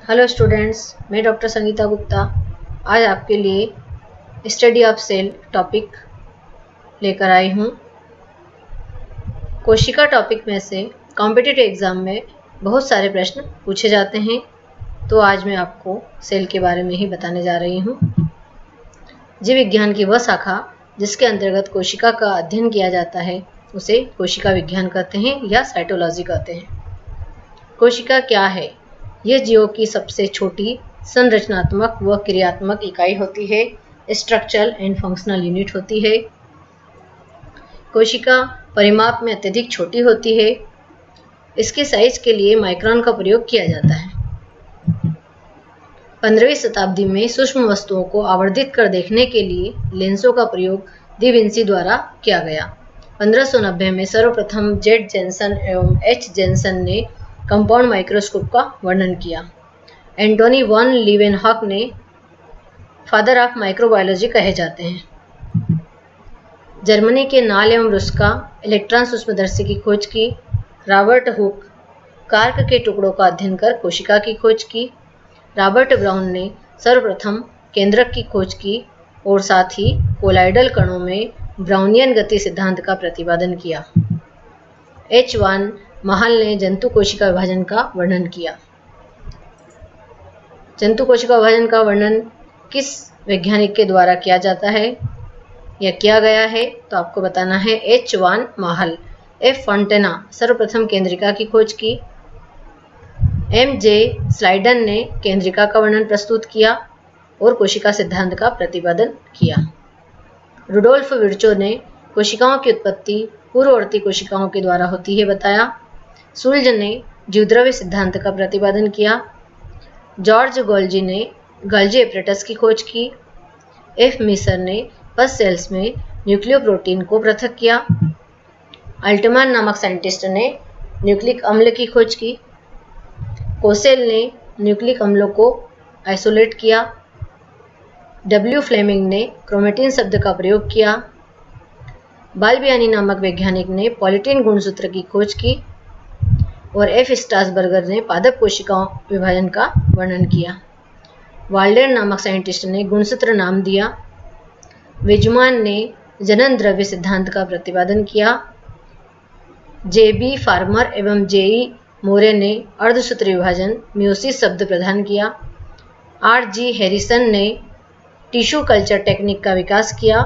Hello students, मैं doctor Sangeeta Gupta आज आपके लिए स्टडी ऑफ सेल टॉपिक लेकर आई हूँ। कोशिका टॉपिक में से कॉम्पिटिटिव एग्ज़ाम में बहुत सारे प्रश्न पूछे जाते हैं, तो आज मैं आपको सेल के बारे में ही बताने जा रही हूँ। जीव विज्ञान की वह शाखा जिसके अंतर्गत कोशिका का अध्ययन किया जाता है उसे कोशिका विज्ञान कहते हैं या साइटोलॉजी कहते हैं। कोशिका क्या है? यह जीवों की सबसे छोटी संरचनात्मक व क्रियात्मक इकाई होती है। स्ट्रक्चरल एंड फंक्शनल यूनिट होती है। कोशिका परिमाप में अत्यधिक छोटी होती है। इसके साइज के लिए माइक्रोन का प्रयोग किया जाता है। 15वीं शताब्दी में सूक्ष्म वस्तुओं को आवर्धित कर देखने के लिए लेंसों का प्रयोग डी विंसी द्वारा किया गया। 1590 में सर्वप्रथम जेड जेन्सन एवं एच जेन्सन ने कंपाउंड माइक्रोस्कोप का वर्णन किया। एंटोनी वॉन लीवेनहॉक ने फादर ऑफ माइक्रोबायोलॉजी कहे जाते हैं। जर्मनी के नाल एवं रुस्का इलेक्ट्रॉन सूक्ष्मदर्शी की खोज की। रॉबर्ट हुक कार्क के टुकड़ों का अध्ययन कर कोशिका की खोज की। रॉबर्ट ब्राउन ने सर्वप्रथम केंद्रक की खोज की और साथ ही कोलाइडल कणों में ब्राउनियन गति सिद्धांत का प्रतिपादन किया। एच वान महल ने जंतु कोशिका विभाजन का वर्णन किया। जंतु कोशिका विभाजन का वर्णन किस वैज्ञानिक के द्वारा किया जाता है या किया गया है, तो आपको बताना है एच वान महल। एफ फॉन्टेना सर्वप्रथम केंद्रिका की खोज की। एम जे स्लाइडन ने केंद्रिका का वर्णन प्रस्तुत किया और कोशिका सिद्धांत का प्रतिपादन किया। रुडोल्फ विर्चो ने कोशिकाओं की उत्पत्ति पूर्ववर्ती कोशिकाओं के द्वारा होती है बताया। सुल्ज ने जीवद्रव्य सिद्धांत का प्रतिपादन किया। जॉर्ज गोल्जी ने गोल्जी एपरेटस की खोज की। एफ मिसर ने पस सेल्स में न्यूक्लियोप्रोटीन को पृथक किया। अल्टमान नामक साइंटिस्ट ने न्यूक्लिक अम्ल की खोज की। कोसेल ने न्यूक्लिक अम्लों को आइसोलेट किया। डब्ल्यू फ्लेमिंग ने क्रोमेटिन शब्द का प्रयोग किया। बाल्बियानी नामक वैज्ञानिक ने पॉलीटीन गुणसूत्र की खोज की और एफ स्ट्रासबर्गर ने पादप कोशिकाओं विभाजन का वर्णन किया। वाल्डेन नामक साइंटिस्ट ने गुणसूत्र नाम दिया। वेजुमान ने जनन द्रव्य सिद्धांत का प्रतिपादन किया। जे बी फार्मर एवं जे ई मोरे ने अर्धसूत्र विभाजन म्यूसिस शब्द प्रदान किया। आर जी हैरिसन ने टिश्यू कल्चर टेक्निक का विकास किया।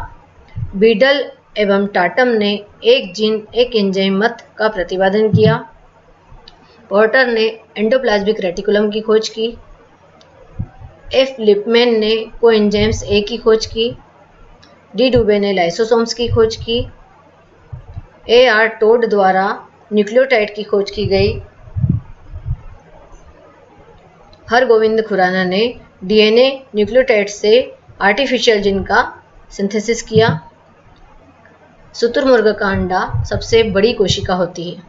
बीडल एवं टाटम ने एक जीन एक एंजाइम मत का प्रतिपादन किया। पोर्टर ने एंडोप्लाज्मिक रेटिकुलम की खोज की। एफ लिपमैन ने कोएंजाइम्स ए की खोज की। डी डुबे ने लाइसोसोम्स की खोज की। ए आर टोड द्वारा न्यूक्लियोटाइड की खोज की गई। हरगोविंद खुराना ने डीएनए न्यूक्लियोटाइड से आर्टिफिशियल जीन का सिंथेसिस किया। शुतुरमुर्ग का अंडा सबसे बड़ी कोशिका होती है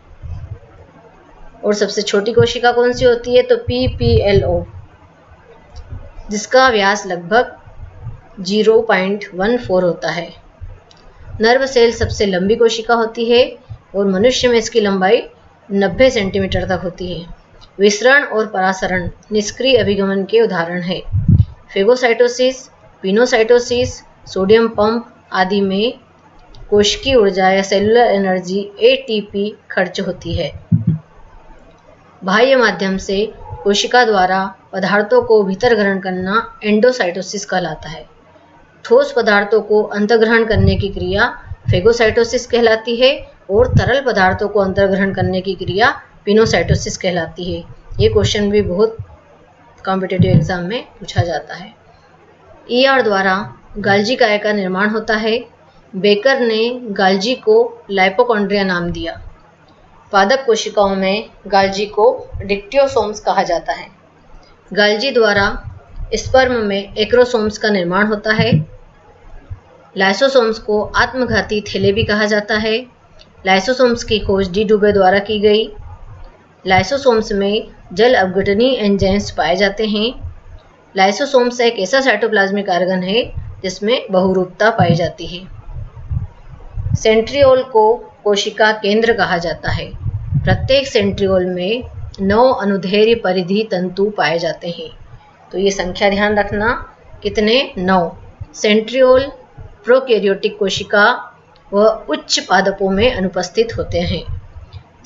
और सबसे छोटी कोशिका कौन सी होती है, तो PPLO, जिसका व्यास लगभग 0.14 होता है। नर्व सेल सबसे लंबी कोशिका होती है और मनुष्य में इसकी लंबाई 90 सेंटीमीटर तक होती है। विसरण और परासरण निष्क्रिय अभिगमन के उदाहरण है। फेगोसाइटोसिस, पिनोसाइटोसिस, सोडियम पंप आदि में कोशिकीय ऊर्जा या सेलुलर एनर्जी ATP खर्च होती है। बाह्य माध्यम से कोशिका द्वारा पदार्थों को भीतर ग्रहण करना एंडोसाइटोसिस कहलाता है। ठोस पदार्थों को अंतर्ग्रहण करने की क्रिया फेगोसाइटोसिस कहलाती है और तरल पदार्थों को अंतर्ग्रहण करने की क्रिया पिनोसाइटोसिस कहलाती है। ये क्वेश्चन भी बहुत कॉम्पिटिटिव एग्जाम में पूछा जाता है। ER द्वारा गाल्जी काय का निर्माण होता है। बेकर ने गाल्जी को लाइपोकॉन्ड्रिया नाम दिया। पादप कोशिकाओं में गाल्जी को डिक्टियोसोम्स कहा जाता है। गाल्जी द्वारा स्पर्म में एक्रोसोम्स का निर्माण होता है। लाइसोसोम्स को आत्मघाती थैले भी कहा जाता है। लाइसोसोम्स की खोज डी डुबे द्वारा की गई। लाइसोसोम्स में जल अपघटनीय एंजाइम्स पाए जाते हैं। लाइसोसोम्स एक ऐसा साइटोप्लाज्मिक ऑर्गन है जिसमें बहुरूपता पाई जाती है। सेंट्रियोल को कोशिका केंद्र कहा जाता है। प्रत्येक सेंट्रियोल में 9 अनुदैर्ध्य परिधि तंतु पाए जाते हैं। तो ये संख्या ध्यान रखना, कितने? 9। सेंट्रियोल प्रोकैरियोटिक कोशिका व उच्च पादपों में अनुपस्थित होते हैं।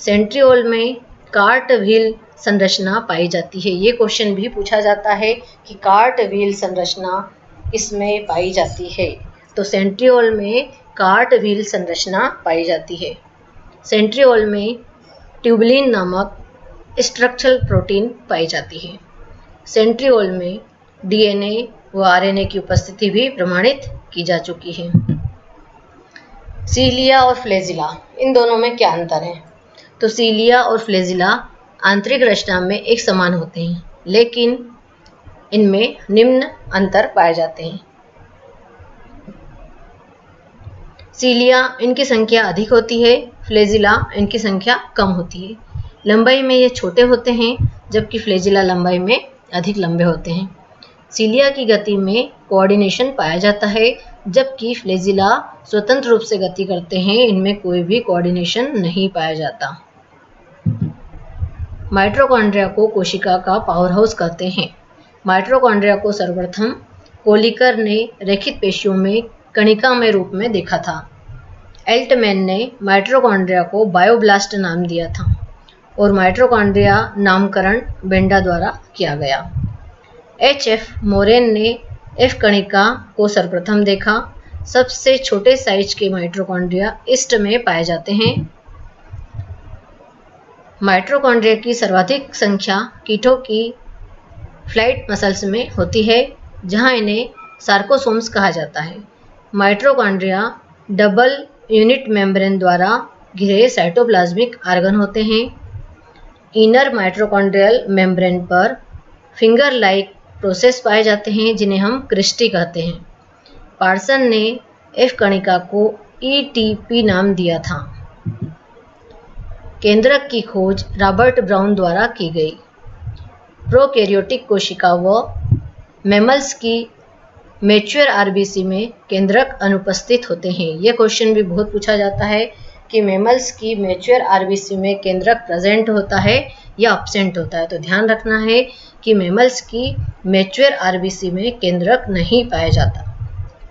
सेंट्रियोल में कार्ट व्हील संरचना पाई जाती है। ये क्वेश्चन भी पूछा जाता है कि कार्ट व्हील संरचना किसमें पाई जाती है। तो सेंट्रियोल में कार्ट व्हील संरचना पाई जाती है। सेंट्रियोल में ट्यूबुलिन नामक स्ट्रक्चरल प्रोटीन पाई जाती है। सेंट्रियोल में डीएनए व आरएनए की उपस्थिति भी प्रमाणित की जा चुकी है। सीलिया और फ्लैजिला, इन दोनों में क्या अंतर है? तो सीलिया और फ्लैजिला आंतरिक रचना में एक समान होते हैं, लेकिन इनमें निम्न अंतर पाए जाते हैं। सीलिया इनकी संख्या अधिक होती है, फ्लैजिला इनकी संख्या कम होती है। लंबाई में ये छोटे होते हैं, जबकि फ्लैजिला लंबाई में अधिक लंबे होते हैं। सीलिया की गति में कोऑर्डिनेशन पाया जाता है, जबकि फ्लैजिला स्वतंत्र रूप से गति करते हैं, इनमें कोई भी कोऑर्डिनेशन नहीं पाया जाता। माइटोकॉन्ड्रिया को कोशिका का पावर हाउस कहते हैं। माइटोकॉन्ड्रिया को सर्वप्रथम कोलिकर ने रेखित पेशियों में कणिकामय रूप में देखा था। एल्टमैन ने माइटोकॉन्ड्रिया को बायोब्लास्ट नाम दिया था और माइटोकॉन्ड्रिया नामकरण बेंडा द्वारा किया गया। एच.एफ. मोरेन ने एफ कणिका को सर्वप्रथम देखा। सबसे छोटे साइज के माइटोकॉन्ड्रिया ईस्ट में पाए जाते हैं। माइटोकॉन्ड्रिया की सर्वाधिक संख्या कीटों की फ्लाइट मसल्स में होती है, जहां इन्हें सार्कोसोम्स कहा जाता है। माइटोकॉन्ड्रिया डबल यूनिट मेम्ब्रेन द्वारा घिरे साइटोप्लाज्मिक ऑर्गन होते हैं। इनर माइटोकॉन्ड्रियल मेम्ब्रेन पर फिंगर लाइक प्रोसेस पाए जाते हैं, जिन्हें हम क्रिस्टी कहते हैं। पार्सन ने एफ कणिका को ईटीपी नाम दिया था। केंद्रक की खोज रॉबर्ट ब्राउन द्वारा की गई। प्रोकैरियोटिक कोशिका व मैमल्स की मैच्योर आरबीसी में केंद्रक अनुपस्थित होते हैं। यह क्वेश्चन भी बहुत पूछा जाता है कि मैमल्स की मैच्योर आरबीसी में केंद्रक प्रेजेंट होता है या अब्सेंट होता है। तो ध्यान रखना है कि मैमल्स की मैच्योर आरबीसी में केंद्रक नहीं पाया जाता,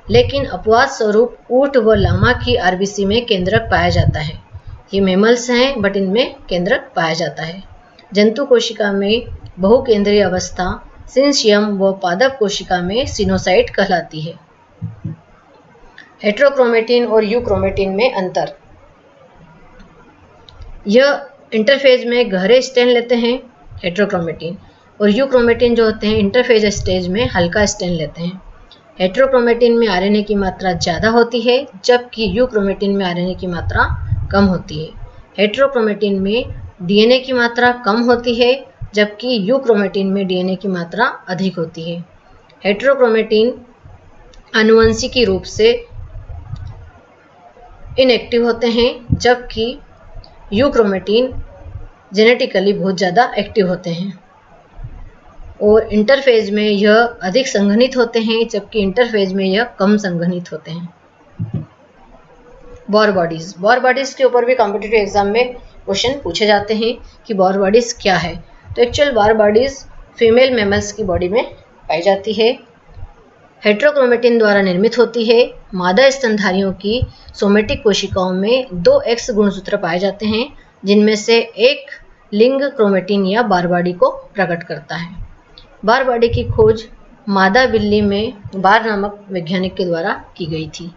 लेकिन अपवाद स्वरूप ऊंट व लामा की आरबीसी में केंद्रक पाया जाता है। ये मैमल्स हैं, बट इनमें केंद्रक पाया जाता है। जंतु कोशिका में बहुकेंद्रीय अवस्था सिंशियम व पादप कोशिका में सिनोसाइट कहलाती है। हेट्रोक्रोमेटिन और यूक्रोमेटिन में अंतर। यह इंटरफेज में गहरे स्टेन लेते हैं हेट्रोक्रोमेटिन, और यूक्रोमेटिन जो होते हैं इंटरफेज स्टेज में हल्का स्टेन लेते हैं। हेट्रोक्रोमेटिन में आरएनए की मात्रा ज़्यादा होती है, जबकि यूक्रोमेटिन में आरएनए की मात्रा कम होती है। हेट्रोक्रोमेटिन में डीएनए की मात्रा कम होती है, जबकि यूक्रोमेटिन में डीएनए की मात्रा अधिक होती है। हेट्रोक्रोमेटिन आनुवंशिकी रूप से इनएक्टिव होते हैं, जबकि यूक्रोमेटिन जेनेटिकली बहुत ज़्यादा एक्टिव होते हैं। और इंटरफेज में यह अधिक संघनित होते हैं, जबकि इंटरफेज में यह कम संघनित होते हैं। बोर बॉडीज, बोर बॉडीज के ऊपर भी कॉम्पिटिटिव एग्जाम में क्वेश्चन पूछे जाते हैं कि बोर बॉडीज क्या है। तो actual bore bodies female mammals की बॉडी में पाई जाती है। हेट्रोक्रोमेटिन द्वारा निर्मित होती है। मादा स्तनधारियों की सोमेटिक कोशिकाओं में 2 एक्स गुणसूत्र पाए जाते हैं, जिनमें से एक लिंग क्रोमेटिन या बार बॉडी को प्रकट करता है। बार बॉडी की खोज मादा बिल्ली में बार नामक वैज्ञानिक के द्वारा की गई थी।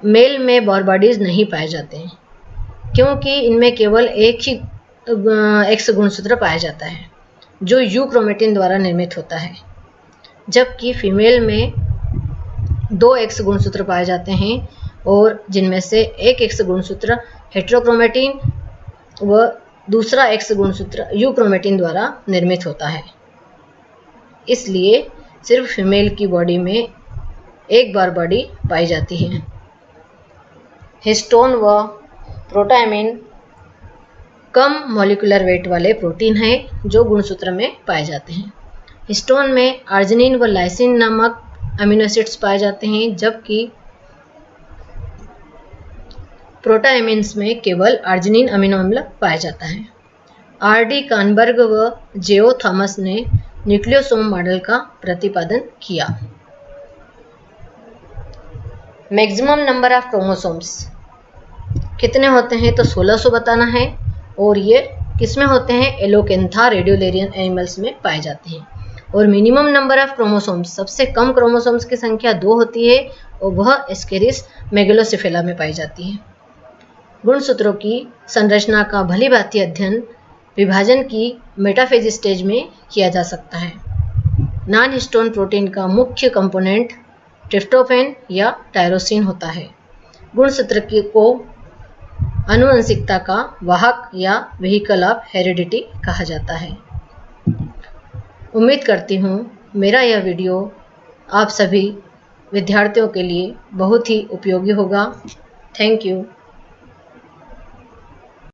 मेल में बोर बॉडीज नहीं पाए जाते हैं, क्योंकि इनमें केवल एक ही एक्स गुणसूत्र पाया जाता है, जो यूक्रोमेटिन द्वारा निर्मित होता है, जबकि फीमेल में 2 एक्स गुणसूत्र पाए जाते हैं, और जिनमें से एक एक्स गुणसूत्र हेट्रोक्रोमेटिन व दूसरा एक्स गुणसूत्र यूक्रोमेटिन द्वारा निर्मित होता है। इसलिए सिर्फ फीमेल की बॉडी में एक बार बॉडी पाई जाती है। हिस्टोन व प्रोटामिन कम मॉलिक्यूलर वेट वाले प्रोटीन हैं, जो गुणसूत्र में पाए जाते हैं। हिस्टोन में आर्जिनिन व लाइसिन नामक अमीनो एसिड्स पाए जाते हैं, जबकि प्रोटामिन्स में केवल आर्जिनिन अमीनो अम्ल पाया जाता है। R.D. कानबर्ग व जेओ थॉमस ने न्यूक्लियोसोम मॉडल का प्रतिपादन किया। मैक्सिमम नंबर ऑफ क्रोमोसोम्स कितने होते हैं? तो 1600 बताना है, और ये किसमें होते हैं? एलोकेंथा रेडियोलेरियन एनिमल्स में पाए जाते हैं। और मिनिमम नंबर ऑफ क्रोमोसोम्स, सबसे कम क्रोमोसोम्स की संख्या 2 होती है, और वह एस्केरिस मेगलोसिफेला में पाई जाती है। गुणसूत्रों की संरचना का भली भांति अध्ययन विभाजन की मेटाफेज स्टेज में किया जा सकता है। नॉन हिस्टोन प्रोटीन का मुख्य कंपोनेंट ट्रिप्टोफैन या टायरोसिन होता है। गुणसूत्र को आनुवंशिकता का वाहक या व्हीकल ऑफ हेरिडिटी कहा जाता है। उम्मीद करती हूँ मेरा यह वीडियो आप सभी विद्यार्थियों के लिए बहुत ही उपयोगी होगा। Thank you.